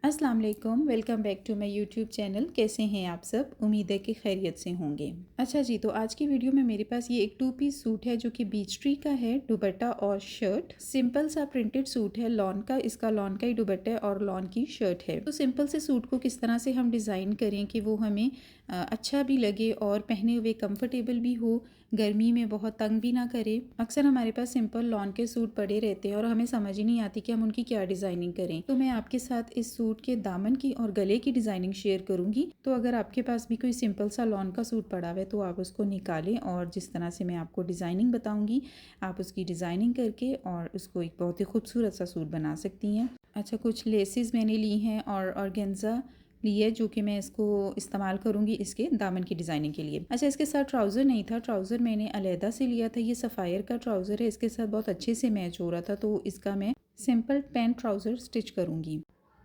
अस्सलाम वालेकुम, welcome back to my YouTube channel. कैसे हैं आप सब? उम्मीद है कि खैरियत से होंगे। अच्छा जी, तो आज की वीडियो में मेरे पास ये एक 2 पीस सूट है जो कि बीच ट्री का है, दुपट्टा और शर्ट। सिंपल सा प्रिंटेड सूट है लॉन का, इसका लॉन का ही दुपट्टा है और लॉन की शर्ट है। तो सिंपल से सूट को किस तरह से हम डिज़ाइन करें कि वो हमें अच्छा भी लगे और पहने हुए कंफर्टेबल भी हो, गर्मी में बहुत तंग भी ना करे। अक्सर हमारे पास सिंपल लॉन के सूट पड़े रहते हैं और हमें समझ ही नहीं आती कि हम उनकी क्या डिज़ाइनिंग करें। तो मैं आपके साथ इस सूट के दामन की और गले की डिज़ाइनिंग शेयर करूंगी। तो अगर आपके पास भी कोई सिंपल सा लॉन का सूट पड़ा हुआ है तो आप उसको निकालें और जिस तरह से मैं आपको डिज़ाइनिंग बताऊंगी आप उसकी डिज़ाइनिंग करके और उसको एक बहुत ही खूबसूरत सा सूट बना सकती हैं। अच्छा, कुछ लेसेस मैंने ली हैं और ऑर्गेन्जा ली है जो कि मैं इसको इस्तेमाल करूंगी इसके दामन की डिज़ाइनिंग के लिए। अच्छा, इसके साथ ट्राउज़र नहीं था, ट्राउज़र मैंने अलहदा से लिया था। ये सफ़ायर का ट्राउज़र है, इसके साथ बहुत अच्छे से मैच हो रहा था, तो इसका मैं सिंपल पैंट ट्राउज़र स्टिच करूंगी।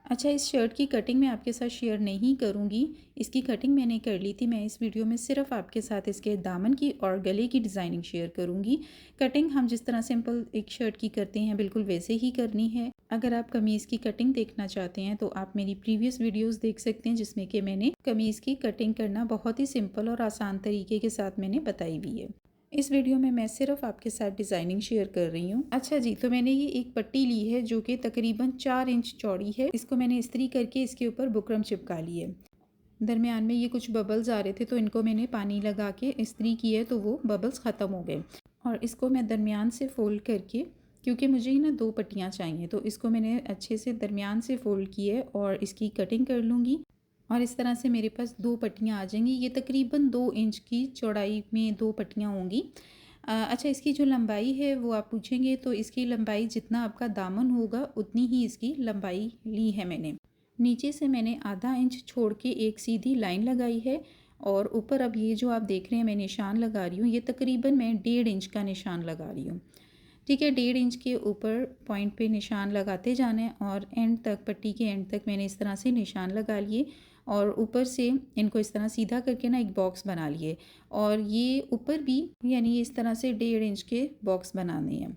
अच्छा, इस शर्ट की कटिंग मैं आपके साथ शेयर नहीं करूंगी, इसकी कटिंग मैंने कर ली थी। मैं इस वीडियो में सिर्फ आपके साथ इसके दामन की और गले की डिज़ाइनिंग शेयर करूंगी। कटिंग हम जिस तरह सिंपल एक शर्ट की करते हैं बिल्कुल वैसे ही करनी है। अगर आप कमीज़ की कटिंग देखना चाहते हैं तो आप मेरी प्रीवियस वीडियोस देख सकते हैं जिसमें कि मैंने कमीज़ की कटिंग करना बहुत ही सिंपल और आसान तरीके के साथ मैंने बताई हुई है। इस वीडियो में मैं सिर्फ आपके साथ डिज़ाइनिंग शेयर कर रही हूँ। अच्छा जी, तो मैंने ये एक पट्टी ली है जो कि तकरीबन 4 इंच चौड़ी है। इसको मैंने इस्त्री करके इसके ऊपर बुकरम चिपका ली है। दरमियान में ये कुछ बबल्स आ रहे थे तो इनको मैंने पानी लगा के इस्त्री की है तो वो बबल्स ख़त्म हो गए। और इसको मैं दरमियान से फ़ोल्ड करके, क्योंकि मुझे ही ना 2 पट्टियाँ चाहिए, तो इसको मैंने अच्छे से दरमियान से फ़ोल्ड की है और इसकी कटिंग कर लूँगी। और इस तरह से मेरे पास 2 पट्टियाँ आ जाएंगी। ये तकरीबन 2 इंच की चौड़ाई में 2 पट्टियाँ होंगी। अच्छा, इसकी जो लंबाई है वो आप पूछेंगे तो इसकी लंबाई जितना आपका दामन होगा उतनी ही इसकी लंबाई ली है मैंने। नीचे से मैंने आधा इंच छोड़ के एक सीधी लाइन लगाई है और ऊपर अब ये जो आप देख रहे हैं मैं निशान लगा रही हूँ, ये तकरीबन मैं 1.5 इंच का निशान लगा रही हूँ। ठीक है, 1.5 इंच के ऊपर पॉइंट पे निशान लगाते जाना है और एंड तक, पट्टी के एंड तक मैंने इस तरह से निशान लगा लिए और ऊपर से इनको इस तरह सीधा करके ना एक बॉक्स बना लिए और ये ऊपर भी यानी इस तरह से 1.5 इंच के बॉक्स बनाने हैं।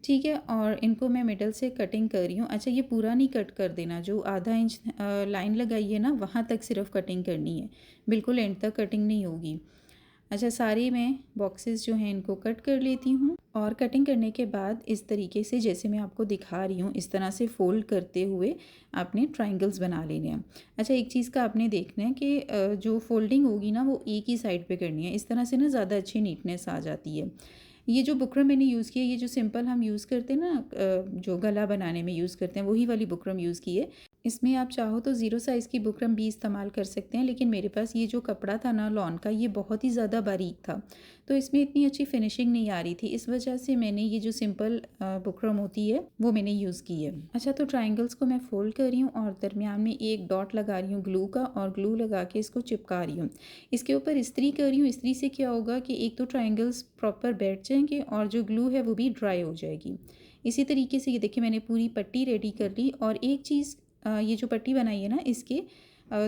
ठीक है, और इनको मैं मिडल से कटिंग कर रही हूँ। अच्छा, ये पूरा नहीं कट कर देना, जो आधा इंच लाइन लगाई है ना वहाँ तक सिर्फ कटिंग करनी है, बिल्कुल एंड तक कटिंग नहीं होगी। अच्छा, सारे मैं बॉक्सेस जो हैं इनको कट कर लेती हूँ और कटिंग करने के बाद इस तरीके से जैसे मैं आपको दिखा रही हूँ इस तरह से फ़ोल्ड करते हुए आपने ट्रायंगल्स बना लेने हैं। अच्छा, एक चीज़ का आपने देखना है कि जो फोल्डिंग होगी ना वो एक ही साइड पे करनी है, इस तरह से ना ज़्यादा अच्छी नीटनेस आ जाती है। ये जो बुकरम मैंने यूज़ किया, ये जो सिंपल हम यूज़ करते हैं ना जो गला बनाने में यूज़ करते हैं वही वाली बुकरम यूज़ की है। इसमें आप चाहो तो 0 साइज़ की बुकरम भी इस्तेमाल कर सकते हैं, लेकिन मेरे पास ये जो कपड़ा था ना लॉन का, ये बहुत ही ज़्यादा बारीक था तो इसमें इतनी अच्छी फिनिशिंग नहीं आ रही थी। इस वजह से मैंने ये जो सिंपल बुकरम होती है वो मैंने यूज़ की है। अच्छा, तो ट्राइंगल्स को मैं फोल्ड कर रही हूँ और दरमियान में एक डॉट लगा रही हूँ ग्लू का और ग्लू लगा के इसको चिपका रही हूँ। इसके ऊपर इस्त्री कर रही हूँ। इस्त्री से क्या होगा कि एक तो ट्राइंगल्स प्रॉपर बैठ जाएंगे और जो ग्लू है वो भी ड्राई हो जाएगी। इसी तरीके से ये देखिए मैंने पूरी पट्टी रेडी कर ली और एक चीज़, ये जो पट्टी बनाई है ना इसके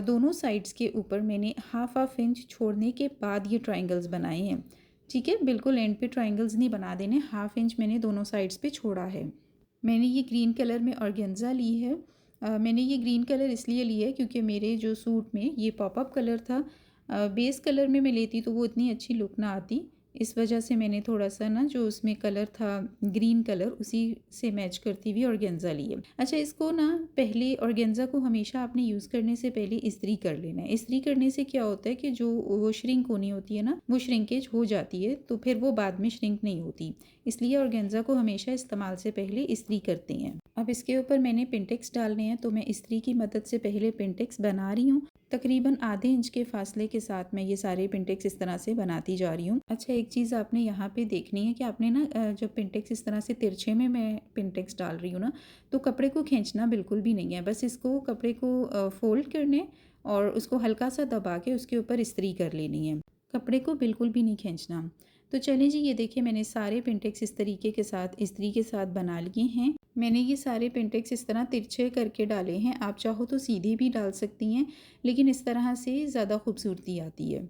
दोनों साइड्स के ऊपर मैंने हाफ इंच छोड़ने के बाद ये ट्रायंगल्स बनाए हैं। ठीक है, बिल्कुल एंड पे ट्रायंगल्स नहीं बना देने, हाफ इंच मैंने दोनों साइड्स पे छोड़ा है। मैंने ये ग्रीन कलर में ऑर्गेन्जा ली है। मैंने ये ग्रीन कलर इसलिए लिया है क्योंकि मेरे जो सूट में ये पॉपअप कलर था। बेस कलर में मैं लेती तो वो इतनी अच्छी लुक ना आती, इस वजह से मैंने थोड़ा सा ना जो उसमें कलर था ग्रीन कलर उसी से मैच करती हुई ऑर्गेन्जा ली है। अच्छा, इसको ना पहले ऑर्गेन्जा को हमेशा आपने यूज़ करने से पहले इस्त्री कर लेना है। इस्त्री करने से क्या होता है कि जो वो श्रिंक होनी होती है ना वो श्रिंकेज हो जाती है तो फिर वो बाद में श्रिंक नहीं होती, इसलिए ऑर्गेन्जा को हमेशा इस्तेमाल से पहले इस्त्री करते हैं। अब इसके ऊपर मैंने पिंटेक्स डालने हैं तो मैं इस्त्री की मदद से पहले पिंटेक्स बना रही हूँ। तकरीबन आधे इंच के फासले के साथ मैं ये सारे पिंटेक्स इस तरह से बनाती जा रही हूँ। अच्छा, एक चीज़ आपने यहाँ पे देखनी है कि आपने ना जब पिंटेक्स इस तरह से तिरछे में मैं पिंटेक्स डाल रही हूँ ना तो कपड़े को खींचना बिल्कुल भी नहीं है, बस इसको कपड़े को फोल्ड करने और उसको हल्का सा दबा के उसके ऊपर इस्त्री कर लेनी है, कपड़े को बिल्कुल भी नहीं खींचना। तो चलिए जी, ये देखिए मैंने सारे पिंटेक्स इस तरीके के साथ इस्त्री के साथ बना लिए हैं। मैंने ये सारे पिंटेक्स इस तरह तिरछे करके डाले हैं, आप चाहो तो सीधे भी डाल सकती हैं लेकिन इस तरह से ज़्यादा खूबसूरती आती है।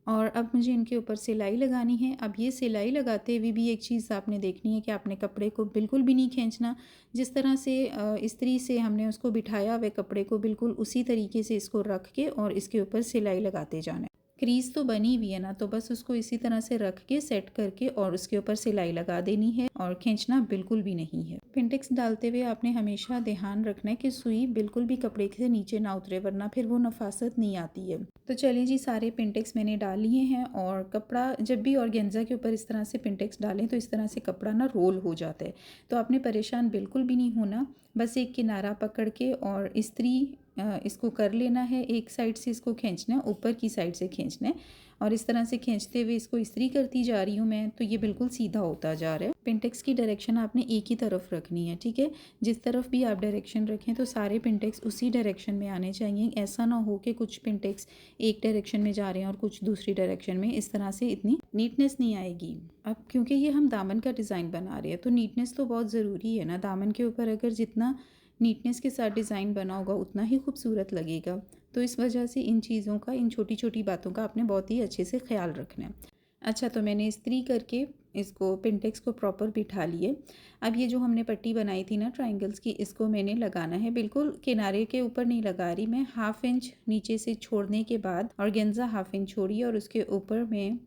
और अब मुझे इनके ऊपर सिलाई लगानी है। अब ये सिलाई लगाते हुए भी एक चीज़ आपने देखनी है कि आपने कपड़े को बिल्कुल भी नहीं खींचना। जिस तरह से इस्त्री से हमने उसको बिठाया हुआ कपड़े को बिल्कुल उसी तरीके से इसको रख के और इसके ऊपर सिलाई लगाते जाना है। क्रीज़ तो बनी हुई है ना, तो बस उसको इसी तरह से रख के सेट करके और उसके ऊपर सिलाई लगा देनी है और खींचना बिल्कुल भी नहीं है। पिंटेक्स डालते हुए आपने हमेशा ध्यान रखना है कि सुई बिल्कुल भी कपड़े से नीचे ना उतरे, वरना फिर वो नफासत नहीं आती है। तो चलिए जी, सारे पिंटेक्स मैंने डाल लिए हैं और कपड़ा जब भी ऑर्गेन्जा के ऊपर इस तरह से पिंटेक्स डालें तो इस तरह से कपड़ा ना रोल हो जाता है। तो आपने परेशान बिल्कुल भी नहीं होना, बस एक किनारा पकड़ के और इस्त्री इसको कर लेना है। एक साइड से इसको खींचना है, ऊपर की साइड से खींचना है और इस तरह से खींचते हुए इसको इस्त्री करती जा रही हूँ मैं, तो ये बिल्कुल सीधा होता जा रहा है। पिंटेक्स की डायरेक्शन आपने एक ही तरफ रखनी है, ठीक है। जिस तरफ भी आप डायरेक्शन रखें तो सारे पिंटेक्स उसी डायरेक्शन में आने चाहिए। ऐसा ना हो कि कुछ पिंटेक्स एक डायरेक्शन में जा रहे हैं और कुछ दूसरी डायरेक्शन में, इस तरह से इतनी नीटनेस नहीं आएगी। अब क्योंकि ये हम दामन का डिज़ाइन बना रहे हैं तो नीटनेस तो बहुत ज़रूरी है ना। दामन के ऊपर अगर जितना नीटनेस के साथ डिज़ाइन बना होगा उतना ही खूबसूरत लगेगा। तो इस वजह से इन चीज़ों का, इन छोटी छोटी बातों का आपने बहुत ही अच्छे से ख्याल रखना है। अच्छा, तो मैंने इस्त्री करके इसको पिंटेक्स को प्रॉपर बिठा लिए। अब ये जो हमने पट्टी बनाई थी ना ट्रायंगल्स की, इसको मैंने लगाना है। बिल्कुल किनारे के ऊपर नहीं लगा रही मैं, 1/2 इंच नीचे से छोड़ने के बाद ऑर्गेन्जा 1/2 इंच छोड़ी और उसके ऊपर मैं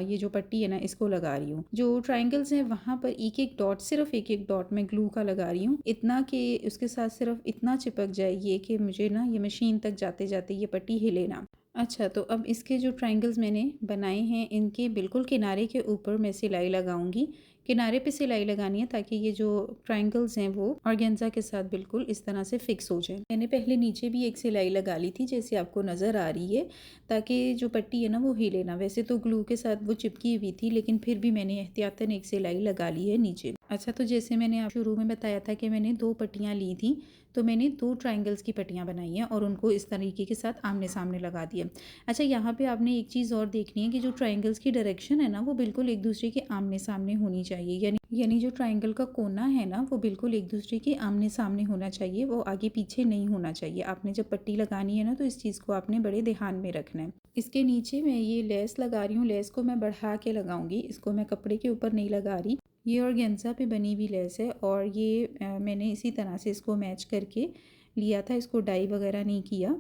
ये जो पट्टी है ना इसको लगा रही हूँ। जो ट्रायंगल्स हैं वहाँ पर एक एक डॉट, सिर्फ एक एक डॉट मैं ग्लू का लगा रही हूँ, इतना कि उसके साथ सिर्फ इतना चिपक जाए ये कि मुझे ना ये मशीन तक जाते जाते ये पट्टी हिले ना। अच्छा, तो अब इसके जो ट्रायंगल्स मैंने बनाए हैं इनके बिल्कुल किनारे के ऊपर मैं सिलाई लगाऊंगी। किनारे पे सिलाई लगानी है ताकि ये जो ट्रायंगल्स हैं वो ऑर्गेन्जा के साथ बिल्कुल इस तरह से फिक्स हो जाए। मैंने पहले नीचे भी एक सिलाई लगा ली थी जैसे आपको नज़र आ रही है, ताकि जो पट्टी है ना वो हिले ना। वैसे तो ग्लू के साथ वो चिपकी हुई थी लेकिन फिर भी मैंने एहतियातन एक सिलाई लगा ली है नीचे। अच्छा, तो जैसे मैंने आप शुरू में बताया था कि मैंने 2 पट्टियाँ ली थी, तो मैंने 2 ट्रायंगल्स की पट्टियाँ बनाई हैं और उनको इस तरीके के साथ आमने सामने लगा दिया। अच्छा, यहाँ पे आपने एक चीज़ और देखनी है कि जो ट्रायंगल्स की डायरेक्शन है ना वो बिल्कुल एक दूसरे के आमने सामने होनी चाहिए। यानी जो ट्रायंगल का कोना है ना वो बिल्कुल एक दूसरे के आमने सामने होना चाहिए, वो आगे पीछे नहीं होना चाहिए। आपने जब पट्टी लगानी है ना तो इस चीज़ को आपने बड़े ध्यान में रखना है। इसके नीचे मैं ये लेस लगा रही हूँ, लेस को मैं बढ़ा के लगाऊंगी, इसको मैं कपड़े के ऊपर नहीं लगा रही। ये ऑर्गेन्जा पे बनी हुई लेस है और ये मैंने इसी तरह से इसको मैच करके लिया था, इसको डाई वगैरह नहीं किया,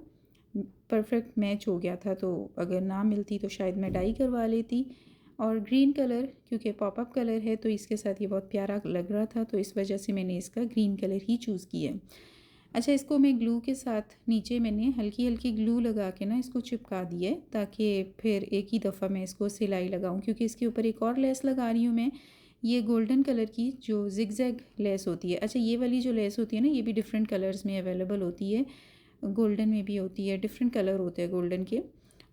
परफेक्ट मैच हो गया था। तो अगर ना मिलती तो शायद मैं डाई करवा लेती। और ग्रीन कलर क्योंकि पॉपअप कलर है तो इसके साथ ये बहुत प्यारा लग रहा था, तो इस वजह से मैंने इसका ग्रीन कलर ही चूज़ किया। अच्छा, इसको मैं ग्लू के साथ नीचे मैंने हल्की हल्की ग्लू लगा के ना इसको चिपका दिया है ताकि फिर एक ही दफ़ा मैं इसको सिलाई लगाऊं, क्योंकि इसके ऊपर एक और लेस लगा रही हूँ मैं, ये गोल्डन कलर की जो जिगजैग लेस होती है। अच्छा, ये वाली जो लेस होती है ना ये भी डिफरेंट कलर्स में अवेलेबल होती है, गोल्डन में भी होती है, डिफरेंट कलर होते हैं गोल्डन के,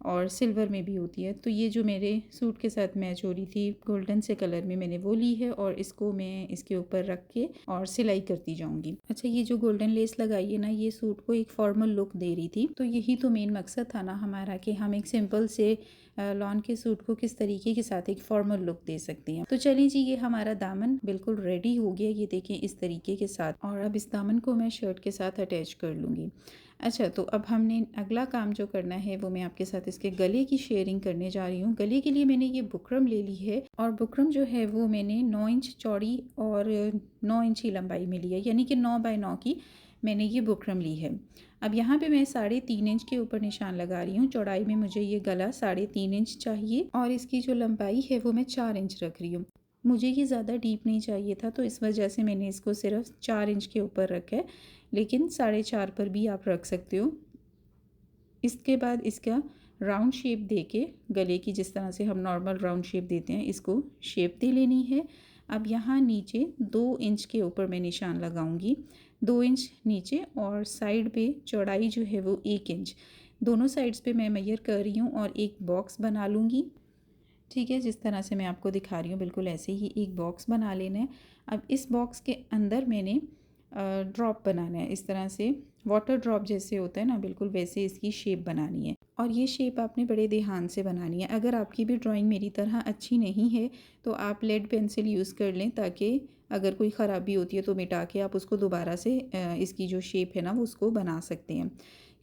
और सिल्वर में भी होती है। तो ये जो मेरे सूट के साथ मैच हो रही थी गोल्डन से कलर में, मैंने वो ली है और इसको मैं इसके ऊपर रख के और सिलाई करती जाऊंगी। अच्छा, ये जो गोल्डन लेस लगाई है ना ये सूट को एक फॉर्मल लुक दे रही थी, तो यही तो मेन मकसद था ना हमारा कि हम एक सिंपल से लॉन के सूट को किस तरीके के साथ एक फॉर्मल लुक दे सकते हैं। तो चलिए जी, ये हमारा दामन बिल्कुल रेडी हो गया, ये देखें इस तरीके के साथ, और अब इस दामन को मैं शर्ट के साथ अटैच कर लूँगी। अच्छा, तो अब हमने अगला काम जो करना है वो मैं आपके साथ इसके गले की शेयरिंग करने जा रही हूँ। गले के लिए मैंने ये बुकरम ले ली है और बुकरम जो है वो मैंने 9 इंच चौड़ी और 9 इंच की लंबाई में ली है, यानी कि 9 बाय 9 की मैंने ये बुकरम ली है। अब यहाँ पे मैं 3.5 इंच के ऊपर निशान लगा रही हूँ। चौड़ाई में मुझे ये गला 3.5 इंच चाहिए और इसकी जो लंबाई है वो मैं 4 इंच रख रही हूँ। मुझे ये ज़्यादा डीप नहीं चाहिए था तो इस वजह से मैंने इसको सिर्फ 4 इंच के ऊपर रखा है, लेकिन 4.5 पर भी आप रख सकते हो। इसके बाद इसका राउंड शेप देके गले की, जिस तरह से हम नॉर्मल राउंड शेप देते हैं, इसको शेप दे लेनी है। अब यहाँ नीचे 2 इंच के ऊपर मैं निशान लगाऊंगी, 2 इंच नीचे, और साइड पे चौड़ाई जो है वो 1 इंच। दोनों साइड्स पे मैं मेजर कर रही हूँ और एक बॉक्स बना लूँगी। ठीक है, जिस तरह से मैं आपको दिखा रही हूँ बिल्कुल ऐसे ही एक बॉक्स बना लेना है। अब इस बॉक्स के अंदर मैंने ड्रॉप बनाना है, इस तरह से वाटर ड्रॉप जैसे होता है ना, बिल्कुल वैसे इसकी शेप बनानी है और ये शेप आपने बड़े ध्यान से बनानी है। अगर आपकी भी ड्राइंग मेरी तरह अच्छी नहीं है तो आप लेड पेंसिल यूज़ कर लें, ताकि अगर कोई ख़राबी होती है तो मिटा के आप उसको दोबारा से इसकी जो शेप है ना वो उसको बना सकते हैं।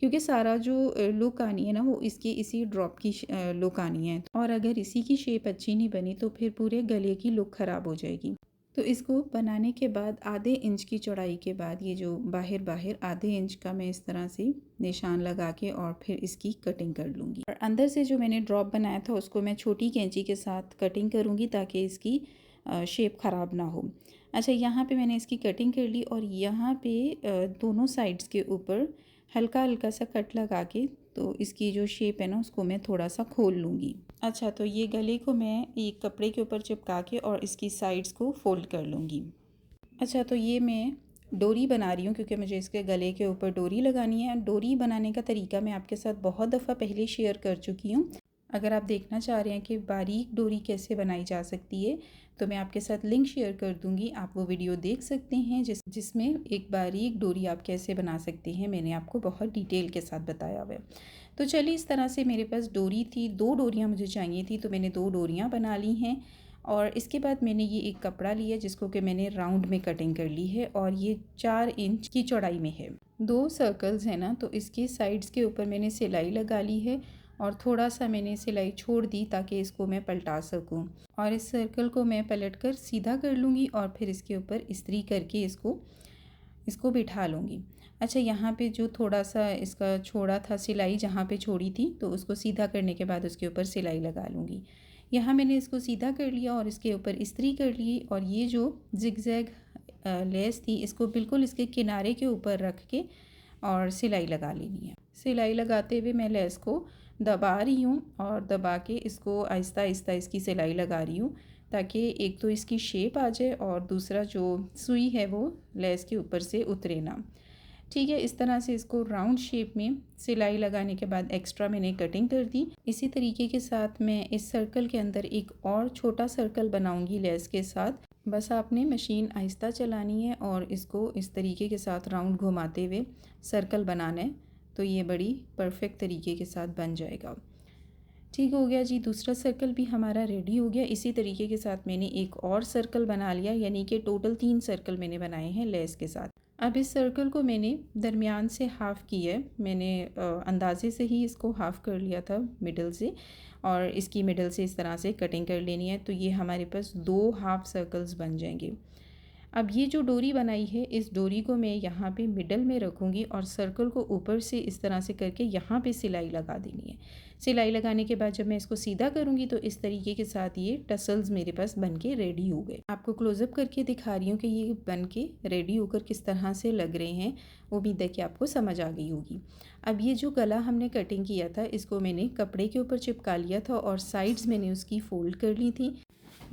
क्योंकि सारा जो लुक आनी है ना वो इसकी इसी ड्रॉप की लुक आनी है। और अगर इसी की शेप अच्छी नहीं बनी तो फिर पूरे गले की लुक ख़राब हो जाएगी। तो इसको बनाने के बाद आधे इंच की चौड़ाई के बाद ये जो बाहर बाहर आधे इंच का मैं इस तरह से निशान लगा के और फिर इसकी कटिंग कर लूँगी। और अंदर से जो मैंने ड्रॉप बनाया था उसको मैं छोटी कैंची के साथ कटिंग करूँगी ताकि इसकी शेप ख़राब ना हो। अच्छा, यहाँ पे मैंने इसकी कटिंग कर ली और यहाँ पे दोनों साइड्स के ऊपर हल्का हल्का सा कट लगा के तो इसकी जो शेप है ना उसको मैं थोड़ा सा खोल लूँगी। अच्छा, तो ये गले को मैं एक कपड़े के ऊपर चिपका के और इसकी साइड्स को फोल्ड कर लूँगी। अच्छा, तो ये मैं डोरी बना रही हूँ क्योंकि मुझे इसके गले के ऊपर डोरी लगानी है। डोरी बनाने का तरीका मैं आपके साथ बहुत दफ़ा पहले शेयर कर चुकी हूँ। अगर आप देखना चाह रहे हैं कि बारीक डोरी कैसे बनाई जा सकती है तो मैं आपके साथ लिंक शेयर कर दूँगी, आप वो वीडियो देख सकते हैं जिसमें एक बारीक डोरी आप कैसे बना सकते हैं मैंने आपको बहुत डिटेल के साथ बताया हुआ है। तो चलिए, इस तरह से मेरे पास डोरी थी, 2 डोरियाँ मुझे चाहिए थी तो मैंने 2 डोरियाँ बना ली हैं। और इसके बाद मैंने ये एक कपड़ा लिया जिसको कि मैंने राउंड में कटिंग कर ली है और ये 4 इंच की चौड़ाई में है। 2 सर्कल्स हैं ना, तो इसके साइड्स के ऊपर मैंने सिलाई लगा ली है और थोड़ा सा मैंने सिलाई छोड़ दी ताकि इसको मैं पलटा सकूं। और इस सर्कल को मैं पलट कर सीधा कर लूँगी और फिर इसके ऊपर इस्त्री करके इसको बिठा लूँगी। अच्छा, यहाँ पे जो थोड़ा सा इसका छोड़ा था सिलाई, जहाँ पे छोड़ी थी तो उसको सीधा करने के बाद उसके ऊपर सिलाई लगा लूँगी। यहाँ मैंने इसको सीधा कर लिया और इसके ऊपर इस्त्री कर ली और ये जो जिगजैग लेस थी इसको बिल्कुल इसके किनारे के ऊपर रख के और सिलाई लगा लेनी है। सिलाई लगाते हुए मैं लेस को दबा रही हूँ और दबा के इसको आहिस्ता आहिस्ता इसकी सिलाई लगा रही हूँ ताकि एक तो इसकी शेप आ जाए और दूसरा जो सुई है वो लेस के ऊपर से उतरे ना। ठीक है, इस तरह से इसको राउंड शेप में सिलाई लगाने के बाद एक्स्ट्रा मैंने कटिंग कर दी। इसी तरीके के साथ मैं इस सर्कल के अंदर एक और छोटा सर्कल बनाऊंगी लेस के साथ। बस आपने मशीन आहिस्ता चलानी है और इसको इस तरीके के साथ राउंड घुमाते हुए सर्कल बनाना है तो ये बड़ी परफेक्ट तरीके के साथ बन जाएगा। ठीक हो गया जी, दूसरा सर्कल भी हमारा रेडी हो गया। इसी तरीके के साथ मैंने एक और सर्कल बना लिया, यानी कि टोटल 3 सर्कल मैंने बनाए हैं लेस के साथ। अब इस सर्कल को मैंने दरमियान से हाफ़ किया है, मैंने अंदाजे से ही इसको हाफ़ कर लिया था मिडल से और इसकी मिडल से इस तरह से कटिंग कर लेनी है तो ये हमारे पास 2 हाफ़ सर्कल्स बन जाएंगे। अब ये जो डोरी बनाई है इस डोरी को मैं यहाँ पे मिडल में रखूँगी और सर्कल को ऊपर से इस तरह से करके यहाँ पे सिलाई लगा देनी है। सिलाई लगाने के बाद जब मैं इसको सीधा करूँगी तो इस तरीके के साथ ये टसल्स मेरे पास बन के रेडी हो गए। आपको क्लोज़अप करके दिखा रही हूँ कि ये बन के रेडी होकर किस तरह से लग रहे हैं। उम्मीद है कि आपको समझ आ गई होगी। अब ये जो गला हमने कटिंग किया था इसको मैंने कपड़े के ऊपर चिपका लिया था और साइड्स मैंने उसकी फ़ोल्ड कर ली थी।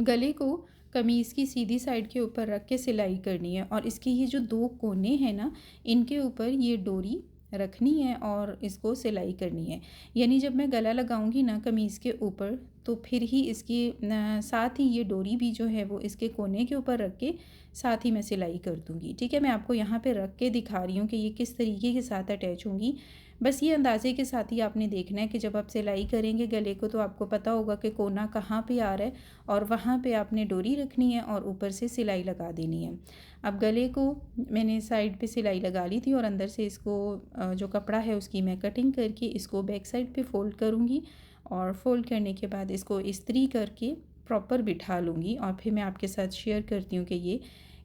गले को कमीज़ की सीधी साइड के ऊपर रख के सिलाई करनी है और इसके ये जो 2 कोने हैं ना इनके ऊपर ये डोरी रखनी है और इसको सिलाई करनी है। यानी जब मैं गला लगाऊंगी ना कमीज़ के ऊपर तो फिर ही इसकी साथ ही ये डोरी भी जो है वो इसके कोने के ऊपर रख के साथ ही मैं सिलाई कर दूँगी। ठीक है, मैं आपको यहाँ पे रख के दिखा रही हूँ कि ये किस तरीके के साथ अटैच होंगी। बस ये अंदाजे के साथ ही आपने देखना है कि जब आप सिलाई करेंगे गले को तो आपको पता होगा कि कोना कहाँ पे आ रहा है और वहाँ पे आपने डोरी रखनी है और ऊपर से सिलाई लगा देनी है। अब गले को मैंने साइड पे सिलाई लगा ली थी और अंदर से इसको जो कपड़ा है उसकी मैं कटिंग करके इसको बैक साइड पे फ़ोल्ड करूँगी और फ़ोल्ड करने के बाद इसको इस्त्री करके प्रॉपर बिठा लूँगी और फिर मैं आपके साथ शेयर करती हूँ कि ये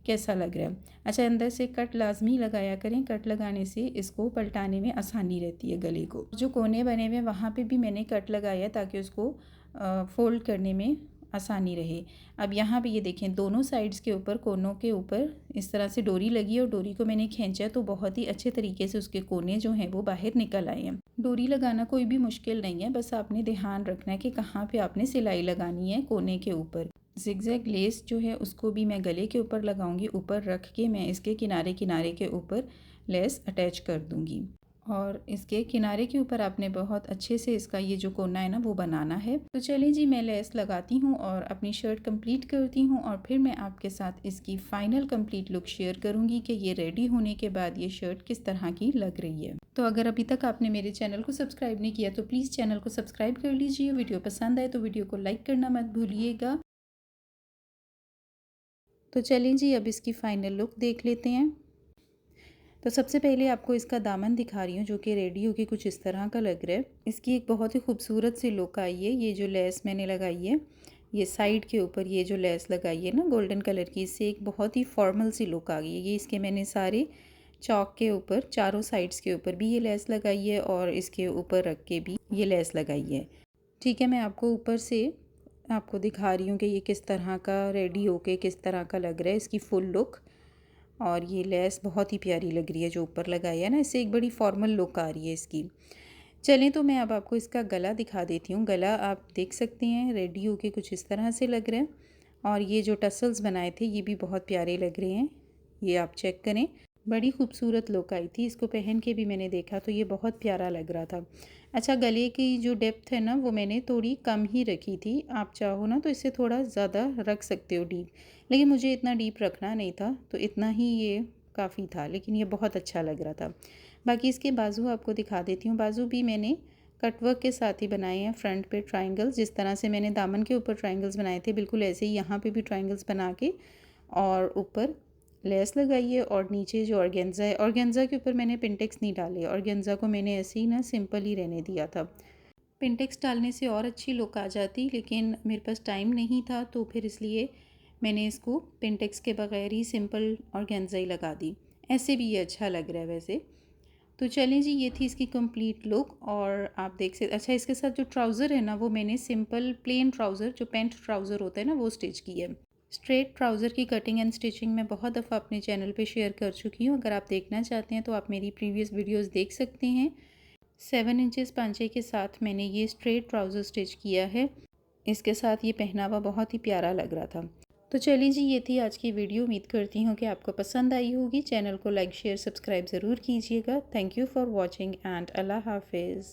कैसा लग रहा है। अच्छा, अंदर से कट लाजमी लगाया करें, कट लगाने से इसको पलटाने में आसानी रहती है गले को। जो कोने बने हुए वहाँ पे भी मैंने कट लगाया ताकि उसको फ़ोल्ड करने में आसानी रहे। अब यहाँ पे ये देखें दोनों साइड्स के ऊपर कोनों के ऊपर इस तरह से डोरी लगी और डोरी को मैंने खींचा तो बहुत ही अच्छे तरीके से उसके कोने जो हैं वो बाहर निकल आए हैं। डोरी लगाना कोई भी मुश्किल नहीं है, बस आपने ध्यान रखना है कि कहाँ पे आपने सिलाई लगानी है कोने के ऊपर। जिगजैग लेस जो है उसको भी मैं गले के ऊपर लगाऊंगी, ऊपर रख के मैं इसके किनारे किनारे के ऊपर लेस अटैच कर दूंगी और इसके किनारे के ऊपर आपने बहुत अच्छे से इसका ये जो कोना है ना वो बनाना है। तो चलिए जी, मैं लेस लगाती हूँ और अपनी शर्ट कंप्लीट करती हूँ और फिर मैं आपके साथ इसकी फ़ाइनल कंप्लीट लुक शेयर करूँगी कि ये रेडी होने के बाद ये शर्ट किस तरह की लग रही है। तो अगर अभी तक आपने मेरे चैनल को सब्सक्राइब नहीं किया तो प्लीज़ चैनल को सब्सक्राइब कर लीजिए। वीडियो पसंद आए तो वीडियो को लाइक करना मत भूलिएगा। तो चलिए जी, अब इसकी फ़ाइनल लुक देख लेते हैं। तो सबसे पहले आपको इसका दामन दिखा रही हूँ जो कि रेडी होके कुछ इस तरह का लग रहा है। इसकी एक बहुत ही खूबसूरत सी लुक आई है। ये जो लेस मैंने लगाई है, ये साइड के ऊपर ये जो लेस लगाई है ना गोल्डन कलर की, इससे एक बहुत ही फॉर्मल सी लुक आ गई है। ये इसके मैंने सारे चौक के ऊपर चारों साइड्स के ऊपर भी ये लेस लगाई है और इसके ऊपर रख के भी ये लेस लगाई है। ठीक है, मैं आपको ऊपर से आपको दिखा रही हूँ कि ये किस तरह का रेडी होके किस तरह का लग रहा है, इसकी फुल लुक। और ये लेस बहुत ही प्यारी लग रही है जो ऊपर लगाई है ना, इससे एक बड़ी फॉर्मल लुक आ रही है इसकी। चलें तो मैं अब आपको इसका गला दिखा देती हूँ। गला आप देख सकते हैं रेडी होके कुछ इस तरह से लग रहा है। और ये जो टसल्स बनाए थे ये भी बहुत प्यारे लग रहे हैं, ये आप चेक करें। बड़ी खूबसूरत लुक आई थी, इसको पहन के भी मैंने देखा तो ये बहुत प्यारा लग रहा था। अच्छा, गले की जो डेप्थ है ना वो मैंने थोड़ी कम ही रखी थी। आप चाहो ना तो इससे थोड़ा ज़्यादा रख सकते हो डीप, लेकिन मुझे इतना डीप रखना नहीं था तो इतना ही ये काफ़ी था, लेकिन ये बहुत अच्छा लग रहा था। बाकी इसके बाजू आपको दिखा देती हूँ। बाजू भी मैंने कटवर्क के साथ ही बनाए हैं। फ्रंट पे ट्रायंगल्स, जिस तरह से मैंने दामन के ऊपर ट्रायंगल्स बनाए थे बिल्कुल ऐसे ही यहाँ पे भी ट्रायंगल्स बना के और ऊपर लेस लगाई है। और नीचे जो ऑर्गेन्जा है, ऑर्गेन्जा के ऊपर मैंने पिंटेक्स नहीं डाले, ऑर्गेन्जा को मैंने ऐसे ही ना सिंपल ही रहने दिया था। पिंटेक्स डालने से और अच्छी लुक आ जाती, लेकिन मेरे पास टाइम नहीं था तो फिर इसलिए मैंने इसको पिंटेक्स के बगैर ही सिंपल ऑर्गेन्जा ही लगा दी। ऐसे भी ये अच्छा लग रहा है वैसे। तो चलें जी, ये थी इसकी कंप्लीट लुक। और आप देख सकते, अच्छा इसके साथ जो ट्राउज़र है ना वो मैंने सिंपल प्लेन ट्राउज़र, जो पेंट ट्राउज़र होता है ना, वो स्टिच की है। स्ट्रेट ट्राउज़र की कटिंग एंड स्टिचिंग मैं बहुत दफ़ा अपने चैनल पे शेयर कर चुकी हूँ। अगर आप देखना चाहते हैं तो आप मेरी प्रीवियस वीडियोस देख सकते हैं। 7 इंचेस पांचे के साथ मैंने ये स्ट्रेट ट्राउज़र स्टिच किया है। इसके साथ ये पहनावा बहुत ही प्यारा लग रहा था। तो चलिए जी, ये थी आज की वीडियो। उम्मीद करती हूँ कि आपको पसंद आई होगी। चैनल को लाइक शेयर सब्सक्राइब ज़रूर कीजिएगा। Thank you for watching and अल्लाह हाफिज़।